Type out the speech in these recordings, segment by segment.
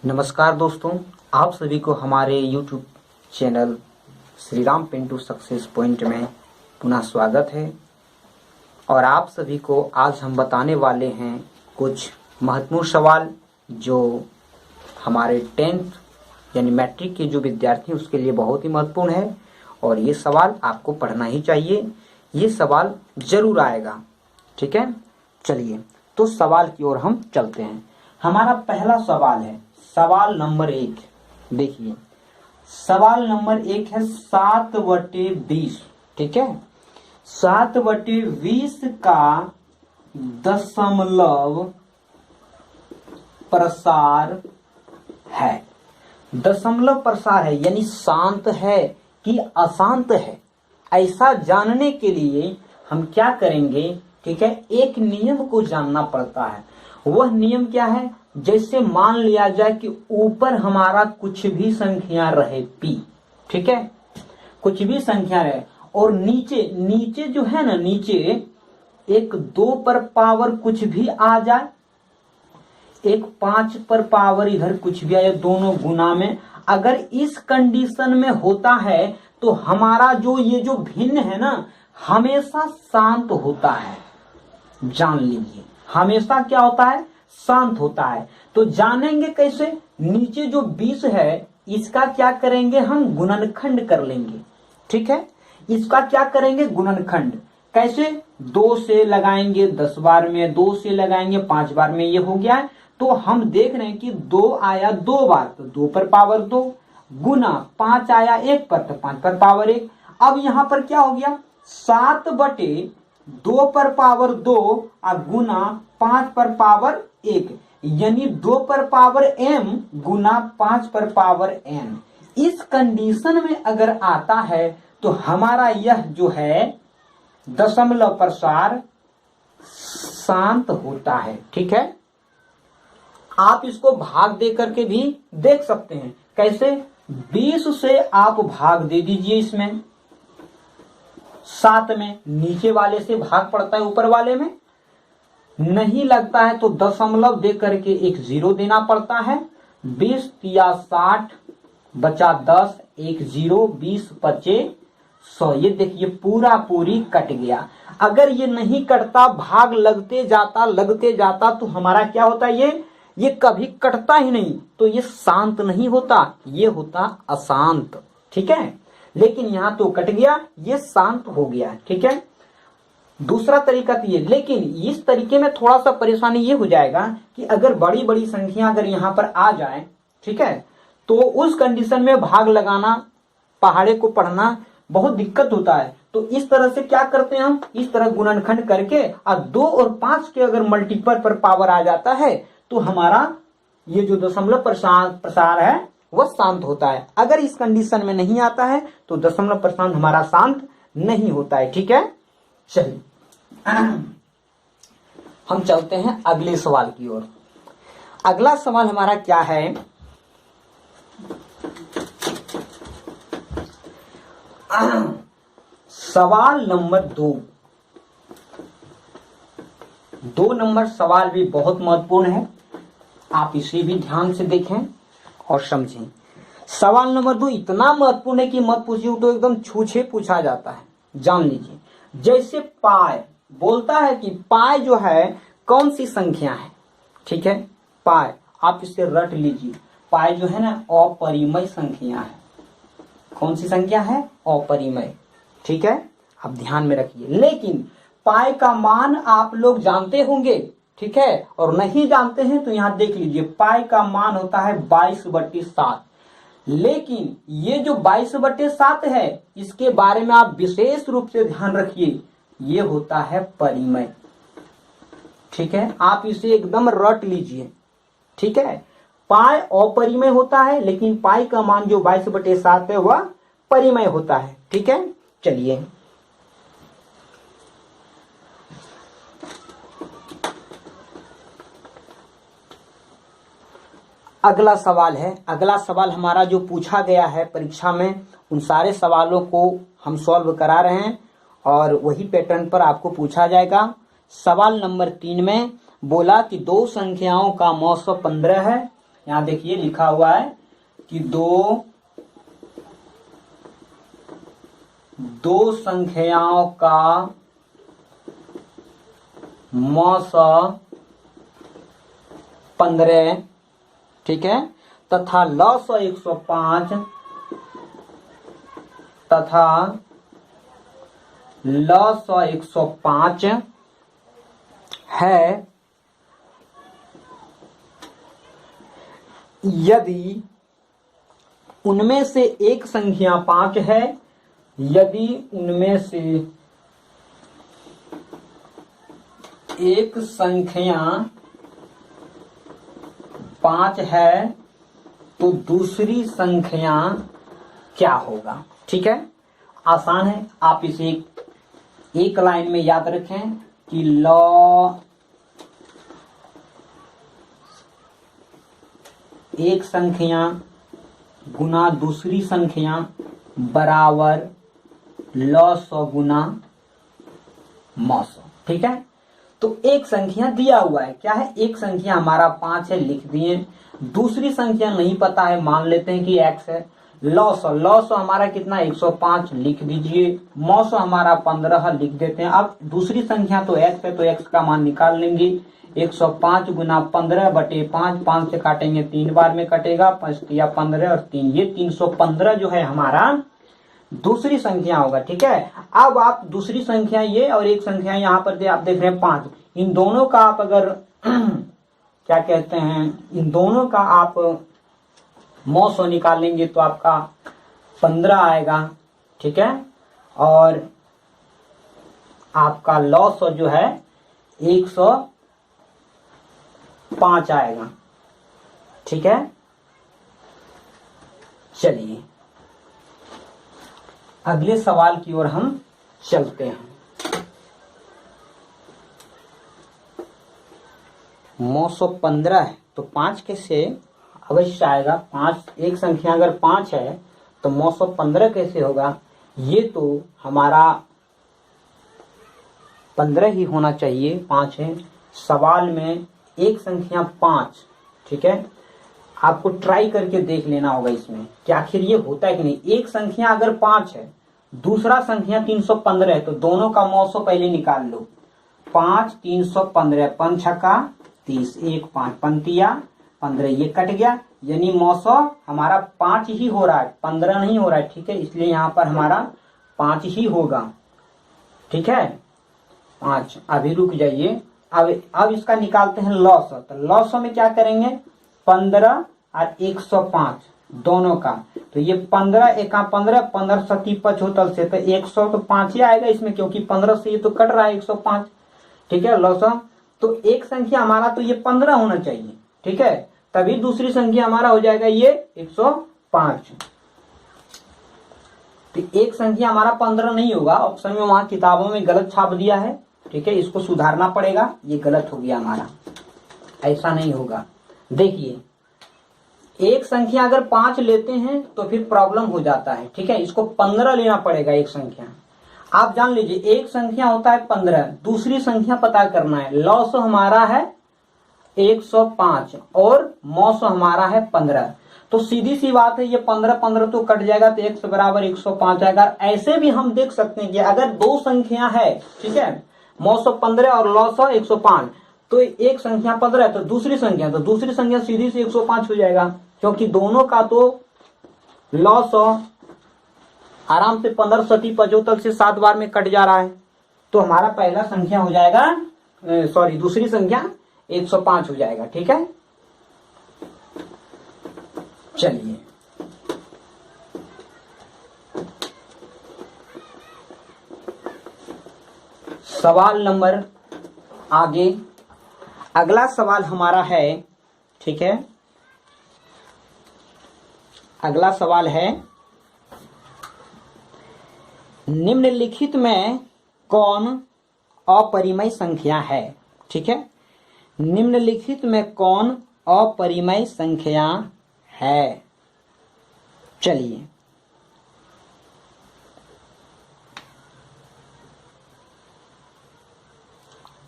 नमस्कार दोस्तों, आप सभी को हमारे YouTube channel Shri Ram Pintu success point में पुनः स्वागत है। और आप सभी को आज हम बताने वाले हैं कुछ महत्वपूर्ण सवाल जो हमारे 10th यानी मैट्रिक के जो विद्यार्थी हैं उसके लिए बहुत ही महत्वपूर्ण है और ये सवाल आपको पढ़ना ही चाहिए। ये सवाल जरूर आएगा, ठीक है। चलिए तो सवाल की ओर हम चलते हैं। हमारा पहला सवाल है सवाल नंबर 1। देखिए सवाल नंबर 1 है 7/20, ठीक है। 7/20 का दशमलव प्रसार है। दशमलव प्रसार है यानी शांत है कि अशांत है, ऐसा जानने के लिए हम क्या करेंगे, ठीक है। एक नियम को जानना पड़ता है। वह नियम क्या है? जैसे मान लिया जाए कि ऊपर हमारा कुछ भी संख्या रहे p, ठीक है, कुछ भी संख्या रहे और नीचे जो है ना, नीचे एक 2 पर पावर कुछ भी आ जाए, एक 5 पर पावर इधर कुछ भी आए, दोनों गुना में अगर इस कंडीशन में होता है तो हमारा जो ये जो भिन्न है ना हमेशा शांत होता है। जान लीजिए हमेशा क्या होता है? शांत होता है। तो जानेंगे कैसे? नीचे जो 20 है इसका क्या करेंगे हम? गुणनखंड कर लेंगे, ठीक है। इसका क्या करेंगे? गुणनखंड। कैसे? 2 से लगाएंगे 10 बार में, 2 से लगाएंगे 5 बार में, ये हो गया है। तो हम देख रहे हैं कि 2 आया 2 बार तो 2 पर पावर 2 गुना 5 आया 1 पर तो 5 पर पावर 1। अब यहां पर क्या हो गया? 7/2 पर पावर 2 और गुना 5 पर पावर 1 यानी 2 पर पावर m गुना 5 पर पावर n। इस कंडीशन में अगर आता है तो हमारा यह जो है दशमलव प्रसार शांत होता है, ठीक है। आप इसको भाग दे करके भी देख सकते हैं। कैसे? 20 से आप भाग दे दीजिए, इसमें 7 में नीचे वाले से भाग पड़ता है, ऊपर वाले में नहीं लगता है तो दशमलव दे करके एक 0 देना पड़ता है। 20 या 60 बचा 10, एक 0, 20 बचे 100। ये देखिए पूरा पूरी कट गया। अगर ये नहीं कटता, भाग लगते जाता तो हमारा क्या होता? ये कभी कटता ही नहीं, तो ये शांत नहीं होता, ये होता अशांत, ठीक है। लेकिन यहां तो कट गया, ये शांत हो गया, ठीक है। दूसरा तरीका तो ये, लेकिन इस तरीके में थोड़ा सा परेशानी ये हो जाएगा कि अगर बड़ी बड़ी संख्या अगर यहां पर आ जाए, ठीक है, तो उस कंडीशन में भाग लगाना, पहाड़े को पढ़ना बहुत दिक्कत होता है। तो इस तरह से क्या करते हैं हम? इस तरह गुणनखंड करके और 2 और 5 के अगर मल्टीपल पर पावर आ जाता है तो हमारा ये जो दशमलव प्रसार है वह शांत होता है। अगर इस कंडीशन में नहीं आता है तो दशमलव प्रसार हमारा शांत नहीं होता है, ठीक है। चलिए हम चलते हैं अगले सवाल की ओर। अगला सवाल हमारा क्या है? सवाल नंबर 2। 2 नंबर सवाल भी बहुत महत्वपूर्ण है, आप इसे भी ध्यान से देखें और समझें। सवाल नंबर 2 इतना महत्वपूर्ण है कि मत पूछिए तो एकदम छूछे पूछा जाता है। जान लीजिए, जैसे पाई बोलता है कि पाई जो है कौन सी संख्या है, ठीक है। पाई आप इसे रट लीजिए, पाई जो है ना अपरिमेय संख्या है। कौन सी संख्या है? अपरिमेय, ठीक है, आप ध्यान में रखिए। लेकिन पाई का मान आप लोग जानते होंगे, ठीक है, और नहीं जानते हैं तो यहां देख लीजिए, पाई का मान होता है 22/7। लेकिन ये जो 22/7 है इसके बारे में आप विशेष रूप से ध्यान रखिए, ये होता है परिमेय, ठीक है। आप इसे एकदम रट लीजिए, ठीक है। पाई अपरिमेय होता है लेकिन पाई का मान जो 22/7 है वह परिमेय होता है, ठीक है। चलिए अगला सवाल है। अगला सवाल हमारा जो पूछा गया है परीक्षा में, उन सारे सवालों को हम सॉल्व करा रहे हैं और वही पैटर्न पर आपको पूछा जाएगा। सवाल नंबर 3 में बोला कि 2 संख्याओं का मौसम 15 है यहाँ देखिए लिखा हुआ है कि दो संख्याओं का मौस 15, ठीक है, तथा लॉस 105 तथा लॉस 105 है यदि उनमें से एक संख्या 5 है, यदि उनमें से एक संख्या 5 है तो दूसरी संख्या क्या होगा। ठीक है, आसान है, आप इसे एक लाइन में याद रखें कि लॉ एक संख्या गुना दूसरी संख्या बराबर लॉ 100 गुना मौ 100। ठीक है, तो एक संख्या दिया हुआ है, क्या है, एक संख्या हमारा 5 है, लिख दिए। दूसरी संख्या नहीं पता है, मान लेते हैं कि x है। लॉ 100 हमारा कितना 105, लिख दीजिए। मौ 100 हमारा 15 लिख देते हैं। अब दूसरी संख्या तो x है, तो x का मान निकाल लेंगे। 105 गुना 15 बटे 5, 5 से काटेंगे 3 बार में कटेगा, 5 या 15 और 3, ये 315 जो है हमारा दूसरी संख्या होगा। ठीक है, अब आप दूसरी संख्या ये और एक संख्या यहाँ पर आप देख रहे हैं 5, इन दोनों का आप अगर क्या कहते हैं, इन दोनों का आप मौ 100 निकालेंगे तो आपका 15 आएगा। ठीक है, और आपका लॉ 100 जो है 105 आएगा। ठीक है, चलिए अगले सवाल की ओर हम चलते हैं। मौ 115 है तो 5 कैसे अवश्य आएगा। 5, एक संख्या अगर 5 है तो मौ 115 कैसे होगा, ये तो हमारा 15 ही होना चाहिए, 5 है। सवाल में एक संख्या 5, ठीक है, आपको ट्राई करके देख लेना होगा इसमें कि आखिर ये होता है कि नहीं। एक संख्या अगर 5 है, दूसरा संख्या 315 है, तो दोनों का मौ 100 पहले निकाल लो। 5 315, 5 छक्का 30, 1 5 पंतिया 15, ये कट गया, यानी मौ 100 हमारा 5 ही हो रहा है, 15 नहीं हो रहा है। ठीक है, इसलिए यहाँ पर हमारा 5 ही होगा। ठीक है, 5। अभी रुक जाइए, अब इसका निकालते हैं लॉ 100। तो लॉ 100 में क्या करेंगे, 15 और 105 दोनों का, तो ये 15 एका 15, 15 सती 75 से, तो 100 तो 5 ही आएगा इसमें, क्योंकि 15 से ये तो कट रहा है 105। ठीक है, लॉ 100, तो एक संख्या हमारा तो ये 15 होना चाहिए। ठीक है, तभी दूसरी संख्या हमारा हो जाएगा ये 105। तो एक संख्या हमारा 15 नहीं होगा, ऑप्शन में वहां किताबों में गलत छाप दिया है। ठीक है, इसको सुधारना पड़ेगा, ये गलत हो गया हमारा, ऐसा नहीं होगा। देखिए, एक संख्या अगर 5 लेते हैं तो फिर प्रॉब्लम हो जाता है। ठीक है, इसको 15 लेना पड़ेगा एक संख्या। आप जान लीजिए एक संख्या होता है 15, दूसरी संख्या पता करना है। लॉ 100 हमारा है 105 और मौ 100 हमारा है 15, तो सीधी सी बात है, ये 15 तो कट जाएगा, तो x बराबर 105 आएगा। ऐसे भी हम देख सकते हैं कि अगर दो संख्या है, ठीक है, मौ 115 और लॉ 100 105, तो एक संख्या 15 है, तो दूसरी संख्या सीधी से 105 हो जाएगा, क्योंकि दोनों का तो लॉ 100 आराम से 15 सती 75 से 7 बार में कट जा रहा है, तो हमारा पहला संख्या हो जाएगा, दूसरी संख्या 105 हो जाएगा। ठीक है, चलिए सवाल नंबर आगे, अगला सवाल हमारा है, ठीक है, अगला सवाल है, निम्नलिखित में कौन अपरिमेय संख्या है। ठीक है, निम्नलिखित में कौन अपरिमेय संख्या है। चलिए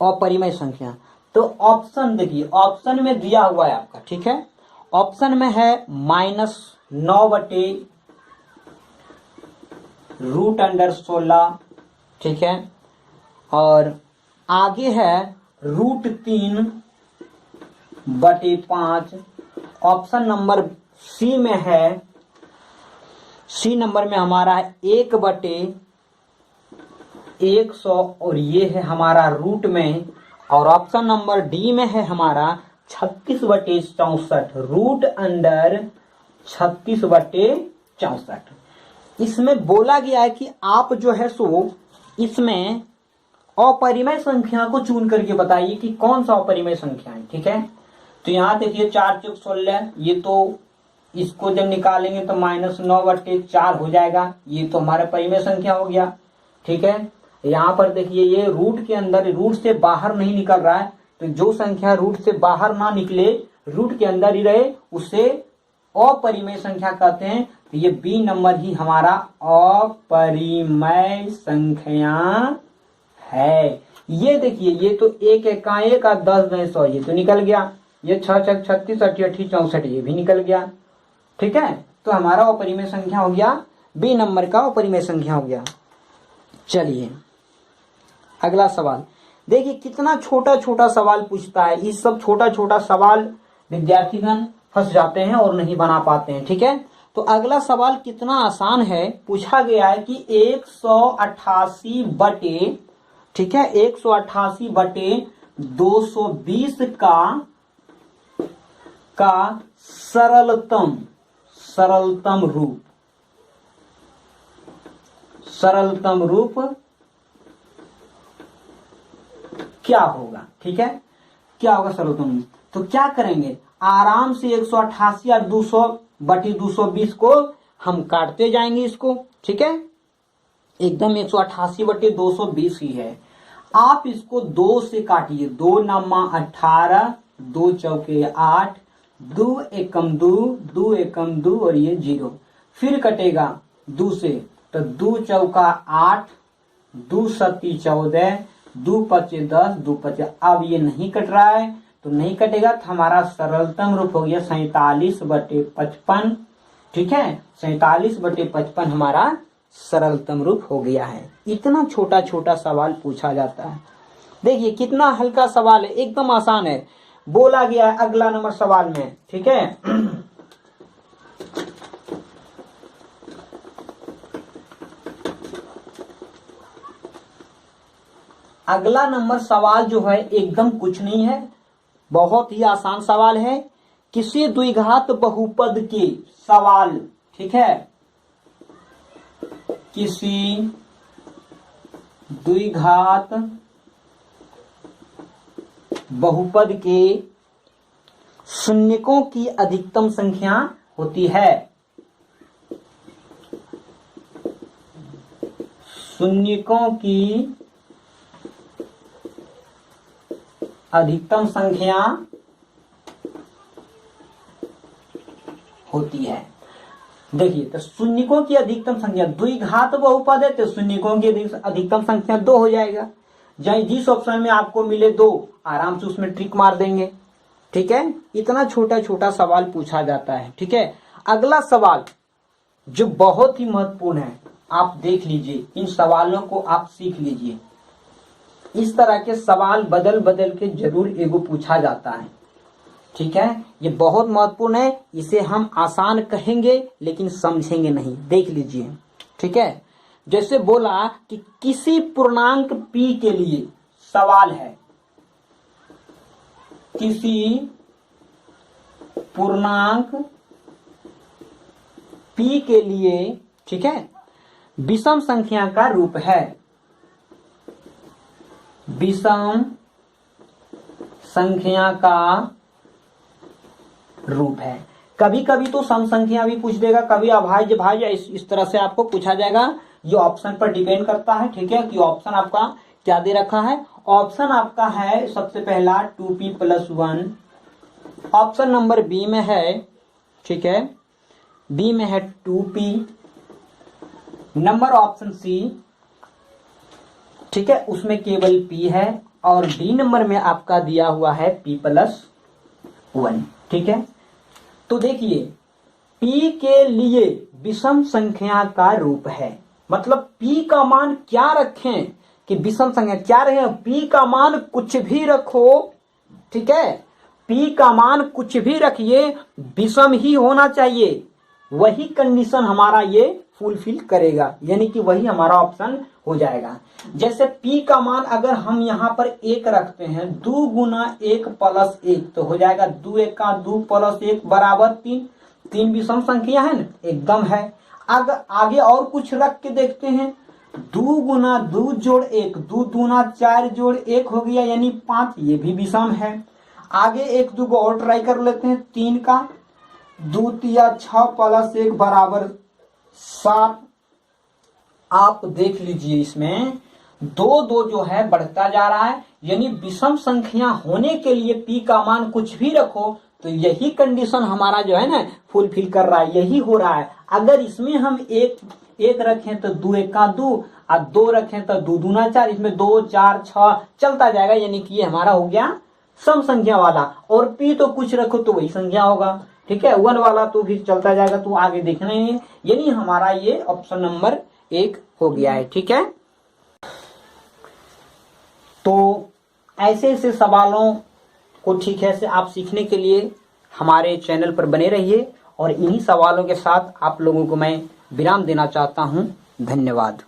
अपरिमेय संख्या, तो ऑप्शन देखिए, ऑप्शन में दिया हुआ है आपका। ठीक है, ऑप्शन में है -9/√√16, ठीक है, और आगे है √3/5। ऑप्शन नंबर सी में है, सी नंबर में हमारा है 1/100 और ये है हमारा रूट में। और ऑप्शन नंबर डी में है हमारा 36/64, रूट अंडर 36/64। इसमें बोला गया है कि आप जो है सो इसमें अपरिमेय संख्या को चुन करके बताइए कि कौन सा अपरिमेय संख्या है, ठीक है। तो यहाँ देखिए 4 चौक 16, ये तो इसको जब निकालेंगे तो -9/4 हो जाएगा, ये तो हमारा परिमेय संख्या हो गया, ठीक है। यहाँ पर देखिए ये रूट के अंदर, रूट से बाहर नहीं निकल रहा है, तो जो संख्या रूट से बाहर ना निकले, रूट के अंदर ही रहे, उसे अपरिमेय संख्या कहते हैं। तो ये बी नंबर ही हमारा अपरिमेय संख्या है। ये देखिए ये तो 1 एका 1 और 10 दूनी 100, ये तो निकल गया। ये 6 छक 36, 8 8 64, ये भी निकल गया, ठीक है। तो हमारा अपरिमेय संख्या हो गया, बी नंबर का अपरिमेय संख्या हो गया। चलिए अगला सवाल देखिए, कितना छोटा छोटा सवाल पूछता है। इस सब छोटा छोटा सवाल विद्यार्थीगण फंस जाते हैं और नहीं बना पाते हैं, ठीक है। तो अगला सवाल कितना आसान है, पूछा गया है कि 188 ठीक है, 188/220 का सरलतम रूप क्या होगा, ठीक है। क्या होगा सरलतम रूप? तो क्या करेंगे, आराम से 188 और 200/220 को हम काटते जाएंगे इसको, ठीक है। एकदम 188/220 ही है। आप इसको 2 से काटिए, 2 9 18, 2 चौके 8, 2 एकम 2, 2 एकम 2 और ये 0। फिर कटेगा 2 से, तो 2 चौका 8, 2 सत्ती 14, 2 पचे 10, 2 पचे। अब ये नहीं कट रहा है तो नहीं कटेगा, तो हमारा सरलतम रूप हो गया 47/55, ठीक है। 47/55 हमारा सरलतम रूप हो गया है। इतना छोटा छोटा सवाल पूछा जाता है। देखिए कितना हल्का सवाल है, एकदम आसान है। बोला गया है अगला नंबर सवाल में, ठीक है। अगला नंबर सवाल जो है एकदम कुछ नहीं है, बहुत ही आसान सवाल है। किसी द्विघात बहुपद के सवाल, ठीक है, किसी द्विघात बहुपद के शून्यकों की अधिकतम संख्या होती है। शून्यकों की अधिकतम संख्या होती है। देखिए तो शून्यकों की अधिकतम संख्या, द्विघात बहुपद है तो शून्यकों की अधिकतम संख्या 2 हो जाएगा। जिस ऑप्शन में आपको मिले 2, आराम से उसमें ट्रिक मार देंगे, ठीक है। इतना छोटा छोटा सवाल पूछा जाता है, ठीक है। अगला सवाल जो बहुत ही महत्वपूर्ण है, आप देख लीजिए, इन सवालों को आप सीख लीजिए। इस तरह के सवाल बदल बदल के जरूर एगो पूछा जाता है, ठीक है। ये बहुत महत्वपूर्ण है, इसे हम आसान कहेंगे लेकिन समझेंगे नहीं। देख लीजिए, ठीक है। जैसे बोला कि किसी पूर्णांक p के लिए सवाल है, किसी पूर्णांक p के लिए, ठीक है, विषम संख्या का रूप है, विषम संख्या का रूप है। कभी कभी तो सम संख्या भी पूछ देगा, कभी अभाज्य भाज्य, इस तरह से आपको पूछा जाएगा। ये ऑप्शन पर डिपेंड करता है, ठीक है, कि ऑप्शन आपका क्या दे रखा है। ऑप्शन आपका है सबसे पहला 2p+1, ऑप्शन नंबर बी में है, ठीक है, बी में है 2p, नंबर ऑप्शन सी, ठीक है, उसमें केवल p है, और डी नंबर में आपका दिया हुआ है p+1, ठीक है। तो देखिए p के लिए विषम संख्या का रूप है, मतलब p का मान क्या रखें कि विषम संख्या क्या रहे, p का मान कुछ भी रखो, ठीक है, p का मान कुछ भी रखिए, विषम ही होना चाहिए, वही कंडीशन हमारा ये फुलफिल करेगा, यानी कि वही हमारा ऑप्शन हो जाएगा। जैसे p का मान अगर हम यहाँ पर 1 रखते हैं, 2 गुना 1 प्लस 1 तो हो जाएगा 2 एका 2 प्लस 1 बराबर 3, 3 विषम संख्या है ना, एकदम है। अगर आगे और कुछ रख के देखते हैं, 2 गुना 2 जोड़ 1, 2 दूना 4 जोड़ 1 हो गया यानी 5, ये भी विषम है। आगे 1 2 को और ट्राई कर लेते हैं, 3 का 2 तिया 6 प्लस 1 बराबर 7। आप देख लीजिए इसमें 2 2 जो है बढ़ता जा रहा है, यानी विषम संख्या होने के लिए p का मान कुछ भी रखो तो यही कंडीशन हमारा जो है ना फुलफिल कर रहा है, यही हो रहा है। अगर इसमें हम एक रखें तो 2 एका 2 और 2 रखें तो 2 दूना 4, इसमें 2 4 6 चलता जाएगा, यानी कि ये हमारा हो गया सम संख्या वाला। और p तो कुछ रखो तो वही संख्या होगा, ठीक है, 1 वाला तो फिर चलता जाएगा, तो आगे देखना ही है, यानी हमारा ये ऑप्शन नंबर 1 हो गया है, ठीक है। तो ऐसे ऐसे सवालों को ठीक है से आप सीखने के लिए हमारे चैनल पर बने रहिए, और इन्हीं सवालों के साथ आप लोगों को मैं विराम देना चाहता हूं। धन्यवाद।